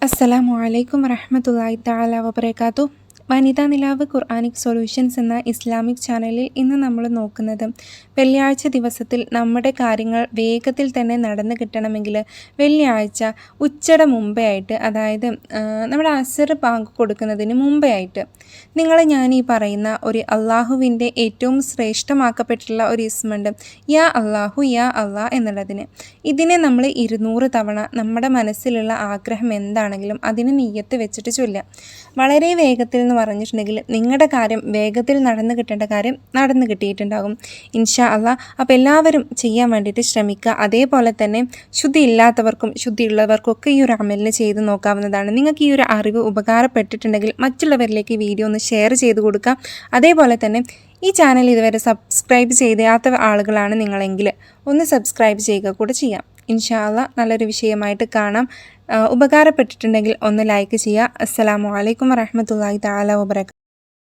അസ്സലാമു അലൈക്കും വറഹ്മത്തുള്ളാഹി തആല വബറകാതുഹു. വനിതാ നിലാവ് ഖുർആനിക് സൊല്യൂഷൻസ് എന്ന ഇസ്ലാമിക് ചാനലിൽ ഇന്ന് നമ്മൾ നോക്കുന്നത് വെള്ളിയാഴ്ച ദിവസത്തിൽ നമ്മുടെ കാര്യങ്ങൾ വേഗത്തിൽ തന്നെ നടന്നു കിട്ടണമെങ്കിൽ വെള്ളിയാഴ്ച ഉച്ചയുടെ മുമ്പേ ആയിട്ട്, അതായത് നമ്മുടെ അസർ ബാങ്ക് കൊടുക്കുന്നതിന് മുമ്പേ ആയിട്ട് ഞാൻ ഈ പറയുന്ന ഒരു അള്ളാഹുവിൻ്റെ ഏറ്റവും ശ്രേഷ്ഠമാക്കപ്പെട്ടിട്ടുള്ള ഒരു ഇസ്മുണ്ട്, യാ അള്ളാഹു യാ അള്ളാ എന്നുള്ളതിന്. ഇതിനെ നമ്മൾ 200 തവണ നമ്മുടെ മനസ്സിലുള്ള ആഗ്രഹം എന്താണെങ്കിലും അതിന് നിയ്യത്ത് വെച്ചിട്ട് ചൊല്ലുക. വളരെ വേഗത്തിൽ എന്ന് പറഞ്ഞിട്ടുണ്ടെങ്കിൽ നിങ്ങളുടെ കാര്യം വേഗത്തിൽ നടന്നു കിട്ടേണ്ട കാര്യം നടന്നു കിട്ടിയിട്ടുണ്ടാകും ഇൻഷാ അള്ളാ. അപ്പോൾ എല്ലാവരും ചെയ്യാൻ വേണ്ടിയിട്ട് ശ്രമിക്കുക. അതേപോലെ തന്നെ ശുദ്ധി ഇല്ലാത്തവർക്കും ശുദ്ധിയുള്ളവർക്കും ഒക്കെ ഈ ഒരു അമലിന് ചെയ്ത് നോക്കാവുന്നതാണ്. നിങ്ങൾക്ക് ഈ ഒരു അറിവ് ഉപകാരപ്പെട്ടിട്ടുണ്ടെങ്കിൽ മറ്റുള്ളവരിലേക്ക് ഈ വീഡിയോ ഒന്ന് ഷെയർ ചെയ്ത് കൊടുക്കുക. അതേപോലെ തന്നെ ഈ ചാനൽ ഇതുവരെ സബ്സ്ക്രൈബ് ചെയ്യാത്ത ആളുകളാണ് നിങ്ങളെങ്കിൽ ഒന്ന് സബ്സ്ക്രൈബ് ചെയ്യുക കൂടെ ചെയ്യാം. ഇൻഷാ അള്ളാ നല്ലൊരു വിഷയമായിട്ട് കാണാം. ഉപകാരപ്പെട്ടിട്ടുണ്ടെങ്കിൽ ഒന്ന് ലൈക്ക് ചെയ്യുക. അസ്സലാമു അലൈക്കും വറഹ്മത്തുള്ളാഹി തആല വബറകാതുഹു.